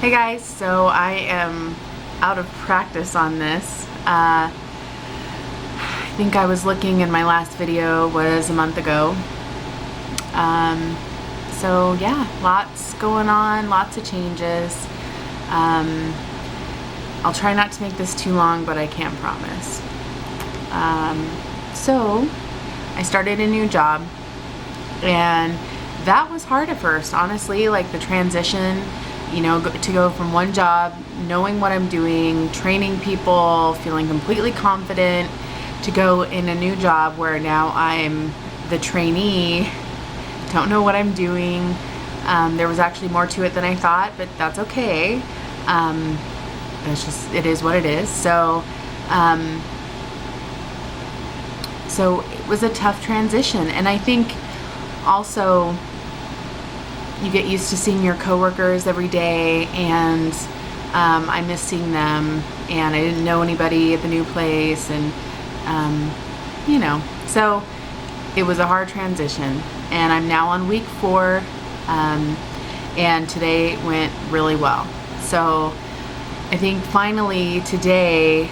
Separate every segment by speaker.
Speaker 1: Hey guys, so I am out of practice on this. I think I was looking and my last video was a month ago. So yeah, lots going on, lots of changes. I'll try not to make this too long, but I can't promise. So I started a new job and that was hard at first, honestly, like the transition, you know, to go from one job, knowing what I'm doing, training people, feeling completely confident, to go in a new job where now I'm the trainee, don't know what I'm doing. There was actually more to it than I thought, but that's okay. It's just, it is what it is. So it was a tough transition, and I think also you get used to seeing your coworkers every day, and I miss seeing them, and I didn't know anybody at the new place, and you know, so it was a hard transition, and I'm now on week 4, and today went really well. So I think finally today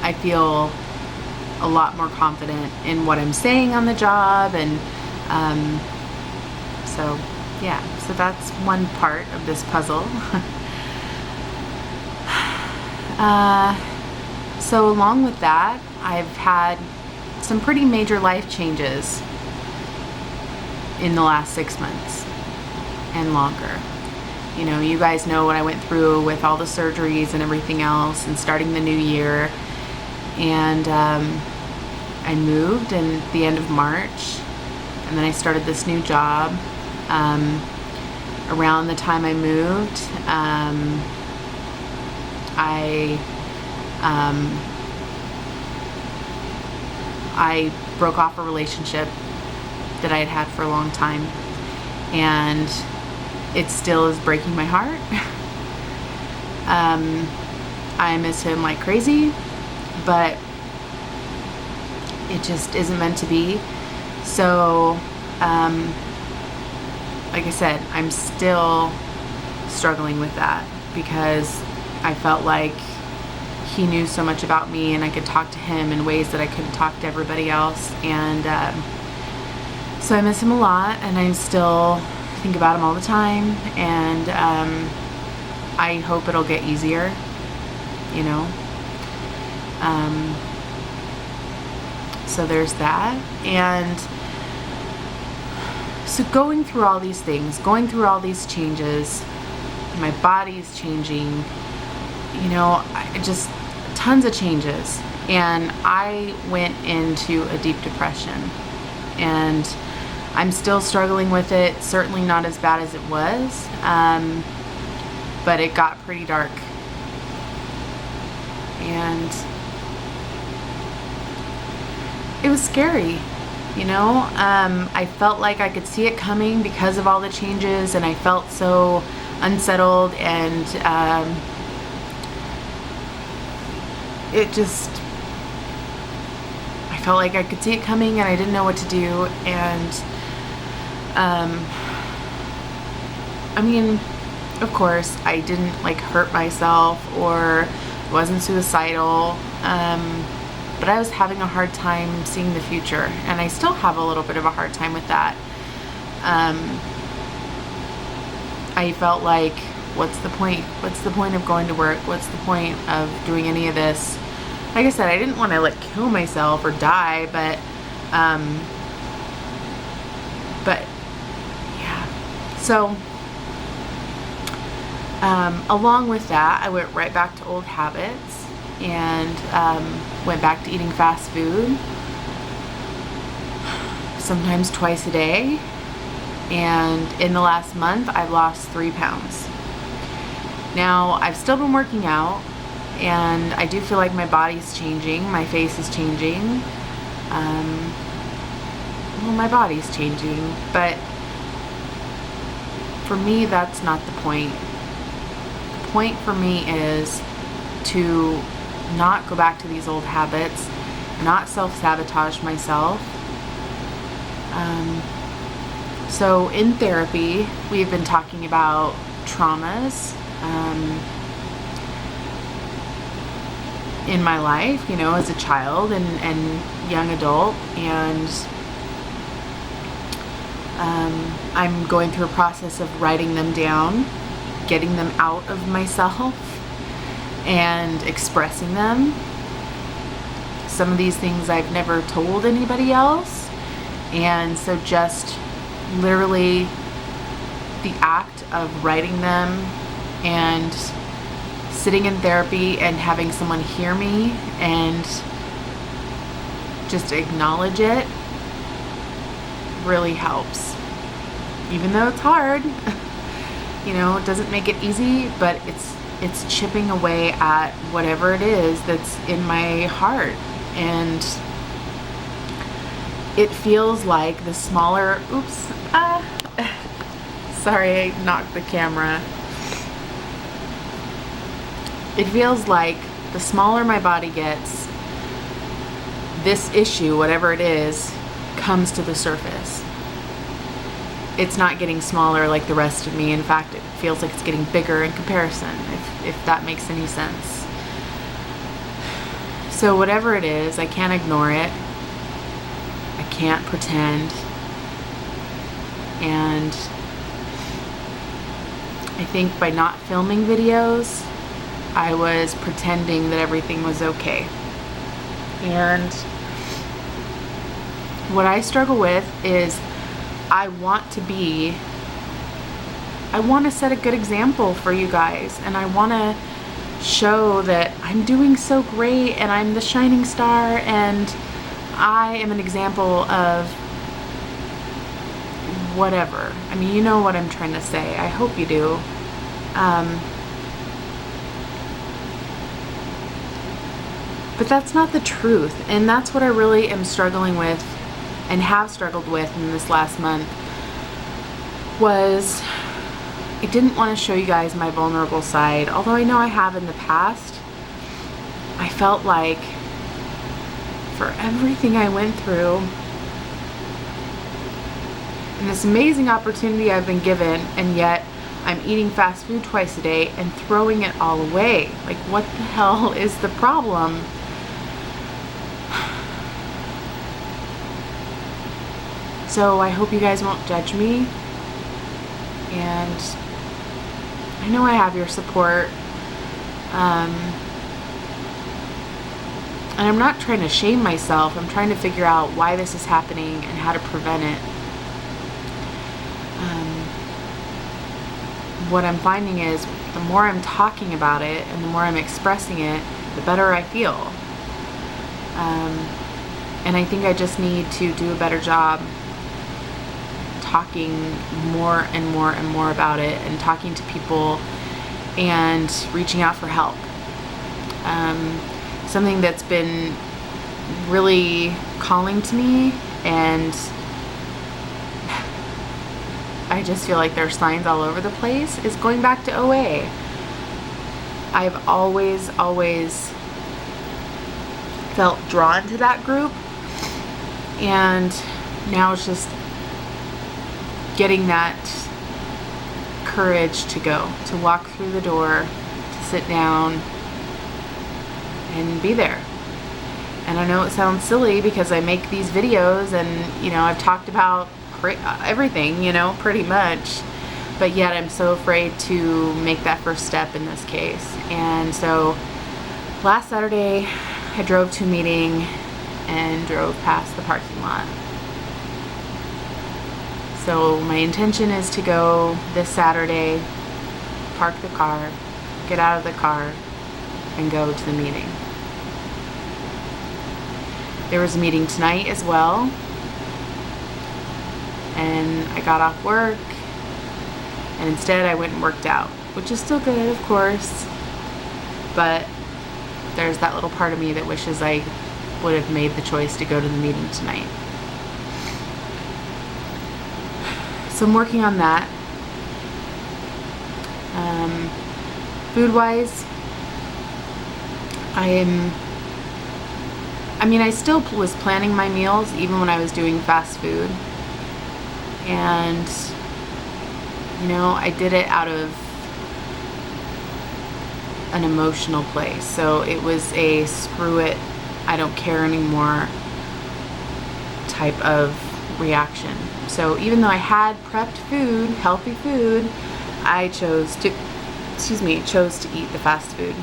Speaker 1: I feel a lot more confident in what I'm saying on the job, and so yeah, so that's one part of this puzzle. So along with that, I've had some pretty major life changes in the last 6 months and longer. You know, you guys know what I went through with all the surgeries and everything else, and starting the new year. And I moved in the end of March, and then I started this new job. Around the time I moved, I broke off a relationship that I had had for a long time, and it still is breaking my heart. I miss him like crazy, but it just isn't meant to be. So like I said, I'm still struggling with that, because I felt like he knew so much about me and I could talk to him in ways that I couldn't talk to everybody else. And so I miss him a lot, and I still think about him all the time, and I hope it'll get easier, you know. So there's that. And so going through all these things, going through all these changes, my body's changing, you know, just tons of changes. And I went into a deep depression, and I'm still struggling with it, certainly not as bad as it was, but it got pretty dark. And it was scary. You know, I felt like I could see it coming because of all the changes, and I felt so unsettled, and I felt like I could see it coming, and I didn't know what to do. And I mean, of course, I didn't like hurt myself or wasn't suicidal, but I was having a hard time seeing the future, and I still have a little bit of a hard time with that. I felt like, what's the point? What's the point of going to work? What's the point of doing any of this? Like I said, I didn't want to like kill myself or die, but yeah. So along with that, I went right back to old habits, and went back to eating fast food, sometimes twice a day. And in the last month, I've lost 3 pounds. Now, I've still been working out, and I do feel like my body's changing, my face is changing. Well, my body's changing, but for me, that's not the point. The point for me is to not go back to these old habits, not self-sabotage myself. So in therapy, we've been talking about traumas in my life, you know, as a child and young adult, and I'm going through a process of writing them down, getting them out of myself, and expressing them. Some of these things I've never told anybody else, and so just literally the act of writing them and sitting in therapy and having someone hear me and just acknowledge it really helps. Even though it's hard, you know, it doesn't make it easy, but it's chipping away at whatever it is that's in my heart. And it feels like the smaller, sorry, I knocked the camera. It feels like the smaller my body gets, this issue, whatever it is, comes to the surface. It's not getting smaller like the rest of me. In fact, it feels like it's getting bigger in comparison, if that makes any sense. So whatever it is, I can't ignore it. I can't pretend. And I think by not filming videos, I was pretending that everything was okay. And what I struggle with is I want to set a good example for you guys, and I want to show that I'm doing so great and I'm the shining star and I am an example of whatever. I mean, you know what I'm trying to say. I hope you do. But that's not the truth, and that's what I really am struggling with and have struggled with in this last month. Was I didn't want to show you guys my vulnerable side, although I know I have in the past. I felt like for everything I went through and this amazing opportunity I've been given, and yet I'm eating fast food twice a day and throwing it all away. Like, what the hell is the problem? So I hope you guys won't judge me, and I know I have your support, and I'm not trying to shame myself. I'm trying to figure out why this is happening and how to prevent it. What I'm finding is the more I'm talking about it and the more I'm expressing it, the better I feel. And I think I just need to do a better job talking more and more and more about it, and talking to people and reaching out for help. Something that's been really calling to me, and I just feel like there's signs all over the place, is going back to OA. I've always felt drawn to that group, and now it's just getting that courage to go, to walk through the door, to sit down and be there. And I know it sounds silly because I make these videos and, you know, I've talked about everything, you know, pretty much, but yet I'm so afraid to make that first step in this case. And so last Saturday I drove to a meeting and drove past the parking lot. So my intention is to go this Saturday, park the car, get out of the car, and go to the meeting. There was a meeting tonight as well, and I got off work, and instead I went and worked out, which is still good, of course, but there's that little part of me that wishes I would have made the choice to go to the meeting tonight. So I'm working on that. Food-wise, I still was planning my meals even when I was doing fast food. And, you know, I did it out of an emotional place. So it was a screw it, I don't care anymore type of reaction. So even though I had prepped food, healthy food, I chose to eat the fast food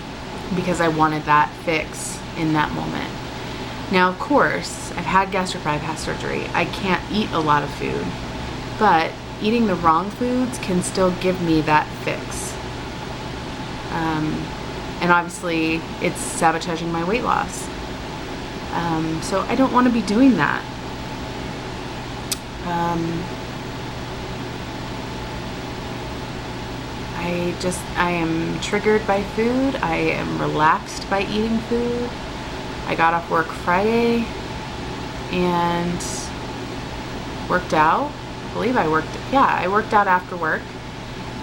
Speaker 1: because I wanted that fix in that moment. Now, of course, I've had gastric bypass surgery. I can't eat a lot of food, but eating the wrong foods can still give me that fix. And obviously, it's sabotaging my weight loss. So I don't want to be doing that. I am triggered by food. I am relaxed by eating food. I got off work Friday and worked out. I believe I worked out after work.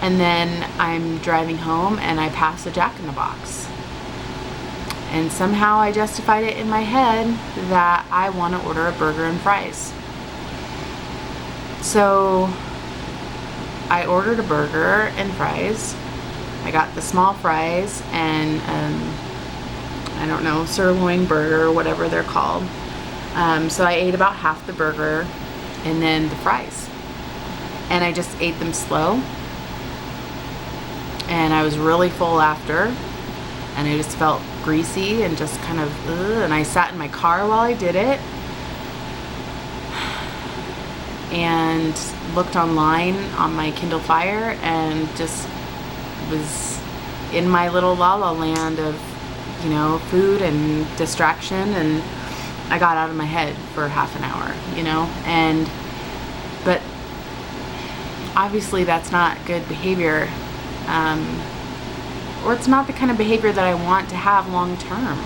Speaker 1: And then I'm driving home and I pass a Jack in the Box. And somehow I justified it in my head that I want to order a burger and fries. So I ordered a burger and fries. I got the small fries and I don't know, sirloin burger or whatever they're called. So I ate about half the burger and then the fries. And I just ate them slow. And I was really full after. And I just felt greasy and just kind of, and I sat in my car while I did it. And looked online on my Kindle Fire and just was in my little la la land of, you know, food and distraction, and I got out of my head for half an hour, you know, but obviously that's not good behavior, or it's not the kind of behavior that I want to have long term.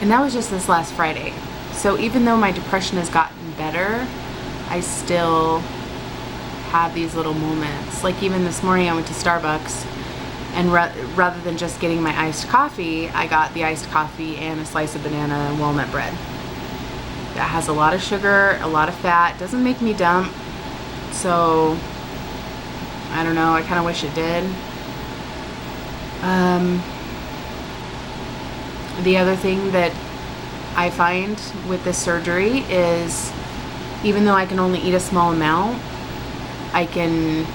Speaker 1: And that was just this last Friday. So even though my depression has gotten better, I still have these little moments. Like even this morning I went to Starbucks and rather than just getting my iced coffee, I got the iced coffee and a slice of banana and walnut bread. That has a lot of sugar, a lot of fat, doesn't make me dump. So I don't know, I kind of wish it did. The other thing that I find with this surgery is even though I can only eat a small amount, I can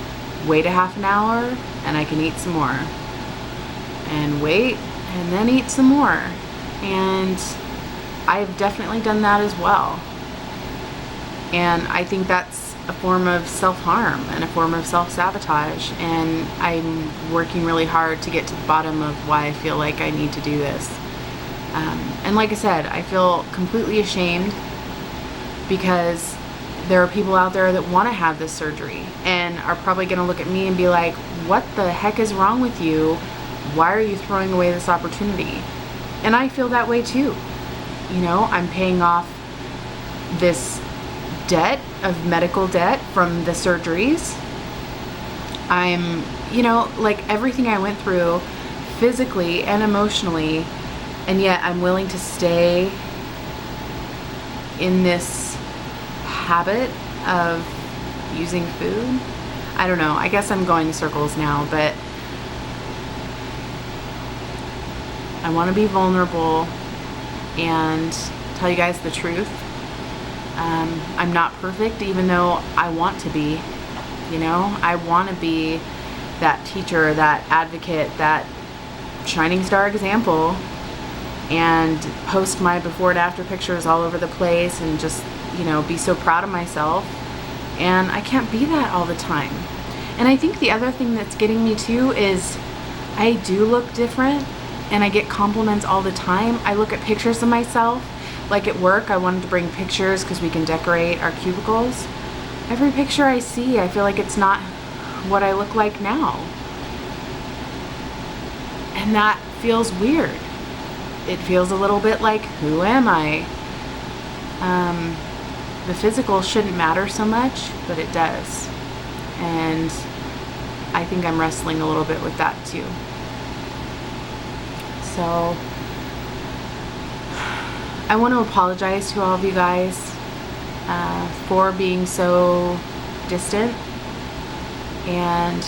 Speaker 1: wait a half an hour and I can eat some more. And wait and then eat some more. And I've definitely done that as well. And I think that's a form of self-harm and a form of self-sabotage. And I'm working really hard to get to the bottom of why I feel like I need to do this. And like I said, I feel completely ashamed because there are people out there that want to have this surgery and are probably going to look at me and be like, what the heck is wrong with you? Why are you throwing away this opportunity? And I feel that way too. You know, I'm paying off this debt of medical debt from the surgeries. I'm, you know, like everything I went through physically and emotionally, and yet I'm willing to stay in this habit of using food. I don't know. I guess I'm going in circles now, but I want to be vulnerable and tell you guys the truth. I'm not perfect, even though I want to be. You know, I want to be that teacher, that advocate, that shining star example, and post my before and after pictures all over the place and just, you know, be so proud of myself. And I can't be that all the time. And I think the other thing that's getting me too is I do look different and I get compliments all the time. I look at pictures of myself, like at work, I wanted to bring pictures because we can decorate our cubicles. Every picture I see, I feel like it's not what I look like now. And that feels weird. It feels a little bit like, who am I? The physical shouldn't matter so much, but it does. And I think I'm wrestling a little bit with that too. So I want to apologize to all of you guys for being so distant, and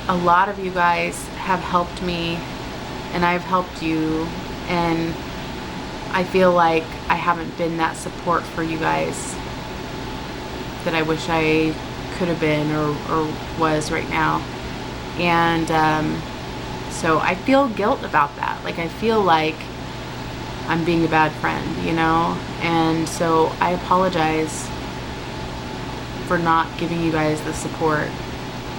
Speaker 1: a lot of you guys have helped me, and I've helped you, and I feel like I haven't been that support for you guys that I wish I could have been or was right now. And so I feel guilt about that. Like, I feel like I'm being a bad friend, you know? And so I apologize for not giving you guys the support,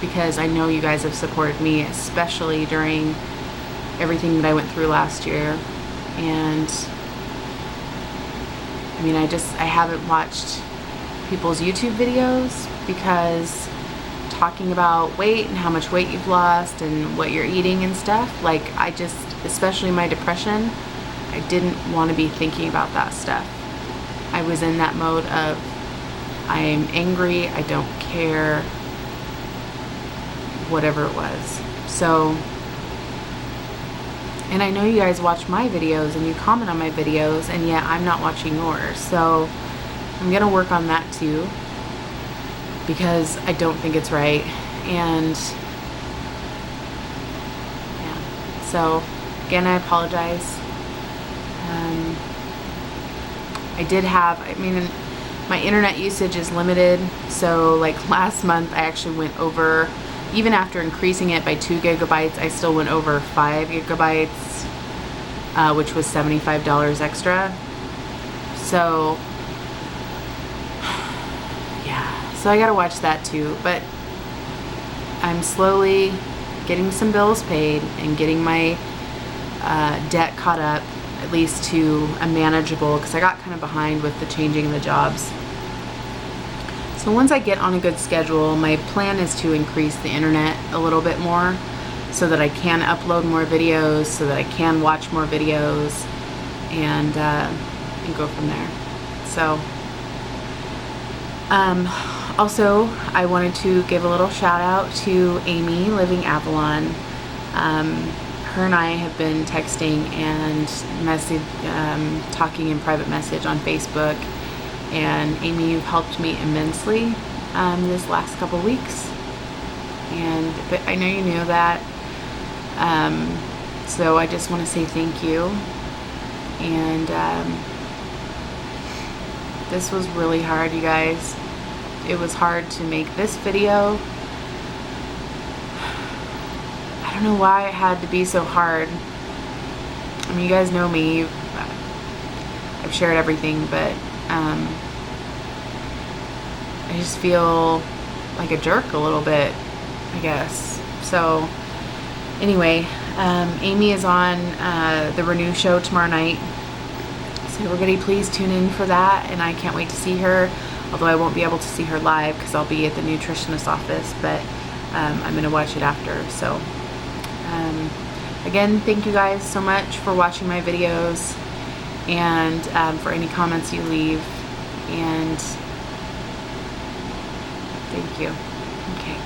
Speaker 1: because I know you guys have supported me, especially during everything that I went through last year. And I mean, I haven't watched people's YouTube videos, because talking about weight and how much weight you've lost and what you're eating and stuff, like, especially my depression, I didn't want to be thinking about that stuff. I was in that mode of, I'm angry, I don't care, whatever it was. So, and I know you guys watch my videos and you comment on my videos, and yet I'm not watching yours. So I'm gonna work on that too, because I don't think it's right. And yeah, so again, I apologize. My internet usage is limited, so like last month I actually went over, even after increasing it by 2 gigabytes, I still went over 5 gigabytes, which was $75 extra. So yeah, so I gotta watch that too. But I'm slowly getting some bills paid and getting my debt caught up, at least to a manageable, because I got kind of behind with the changing of the jobs. So once I get on a good schedule, my plan is to increase the internet a little bit more, so that I can upload more videos, so that I can watch more videos, and go from there. So also, I wanted to give a little shout out to Amy Living Avalon. Her and I have been texting and talking in private message on Facebook, and Amy, you've helped me immensely this last couple weeks, but I know you knew that, so I just want to say thank you. And this was really hard, you guys. It was hard to make this video. I don't know why it had to be so hard. I mean, you guys know me. I've shared everything, but I just feel like a jerk a little bit, I guess. So anyway, Amy is on the Renew show tomorrow night, so everybody please tune in for that, and I can't wait to see her, although I won't be able to see her live because I'll be at the nutritionist's office, but I'm going to watch it after. So again, thank you guys so much for watching my videos, and for any comments you leave, and thank you. Okay.